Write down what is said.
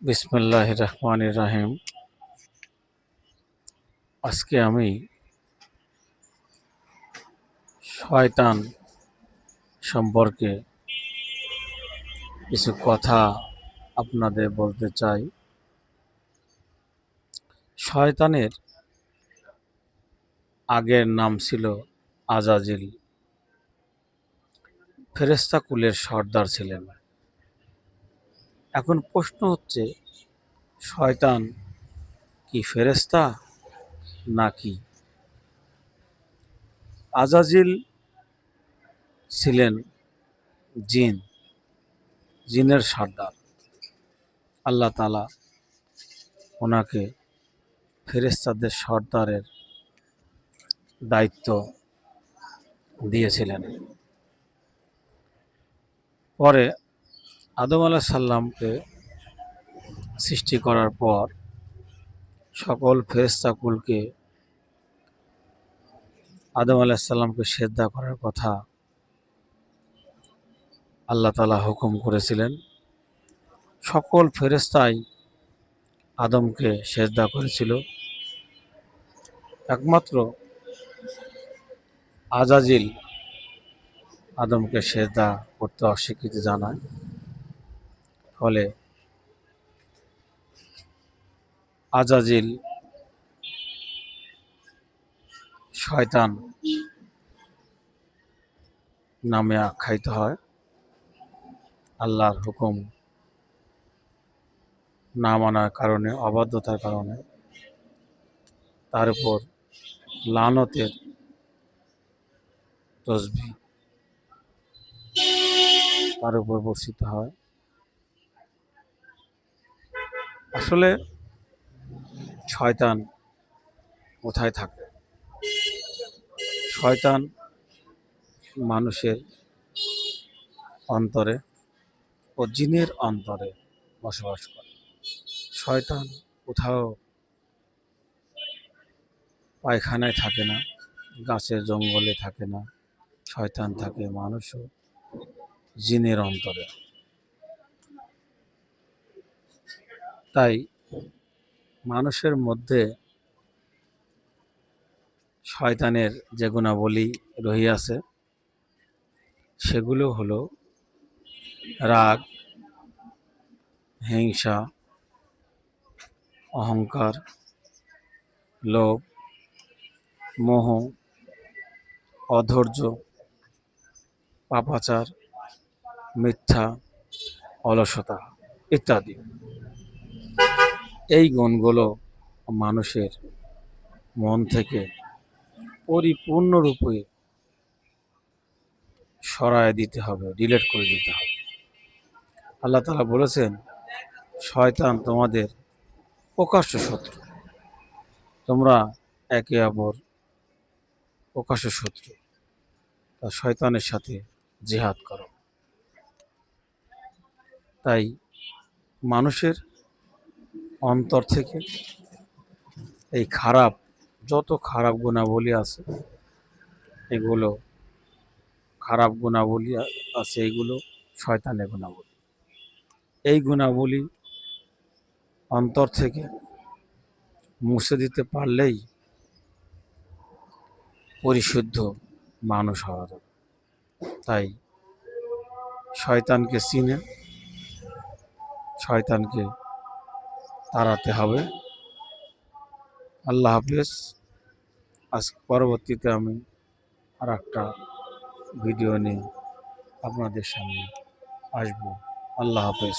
বিসমিল্লাহির রহমানির রহিম। আজকে আমি শয়তান সম্পর্কে কিছু কথা আপনাদের বলতে চাই। শয়তানের আগের নাম ছিল আজাজিল। ফেরেশতা কুলের সর্দার ছিলেন। এখন প্রশ্ন হচ্ছে, শয়তান কি ফেরেশতা নাকি? আজাজিল ছিলেন জিনের সর্দার। আল্লাহ তাআলা ওনাকে ফেরেশতাদের সর্দারের দায়িত্ব দিয়েছিলেন। পরে আদম আলাইহিস সালামকে সৃষ্টি করার পর সকল ফেরেশতাকুলকে আদম আলাইহিস সালামকে সিজদা করার কথা আল্লাহ তাআলা হুকুম করেছিলেন। সকল ফেরেশতাই আদমকে সিজদা করেছিল। একমাত্র আজাজিল আদমকে সিজদা করতে অস্বীকৃতি জানায়। ফলে আজাজিল শয়তান নামে আখ্যায়িত হয়। আল্লাহর হুকুম না মানার কারণে, অবাধ্যতার কারণে তার উপর লানতের তসবিহ তার উপর বর্ষিত হয়। আসলে শয়তান কোথায় থাকে? শয়তান মানুষের অন্তরে ও জিনের অন্তরে বসবাস করে। শয়তান কোথাও পায়খানায় থাকে না, গাছের জঙ্গলে থাকে না। শয়তান থাকে মানুষ ও জিনের অন্তরে। তাই মানুষের মধ্যে শয়তানের যে গুণাবলী রহিয়াছে সেগুলো হলো রাগ, হিংসা, অহংকার, লোভ, মোহ, অধৈর্য, পাপাচার, মিথ্যা, অলসতা ইত্যাদি। এই গুণগুলো মানুষের মন থেকে পরিপূর্ণরূপে সরায় দিতে হবে, ডিলিট করে দিতে হবে। আল্লাহ তাআলা বলেছেন, শয়তান তোমাদের প্রকাশ্য শত্রু। তোমরা একে অপর প্রকাশ্য শত্রু। তা শয়তানের সাথে জিহাদ করো। তাই মানুষের অন্তর থেকে এই যত খারাপ গুণাবলী আছে, এগুলো খারাপ গুণাবলী আছে, এগুলো শয়তানের গুণাবলী। এই গুণাবলী অন্তর থেকে মুছে দিতে পারলেই পরিশুদ্ধ মানুষ হওয়া যাবে। তাই শয়তানকে চিনে শয়তানকে তাড়াতে হবে। আল্লাহ হাফেজ। আজ পরবর্তীতে আমি আর একটা ভিডিও নিয়ে আপনাদের সামনে আসবো। আল্লাহ হাফেজ।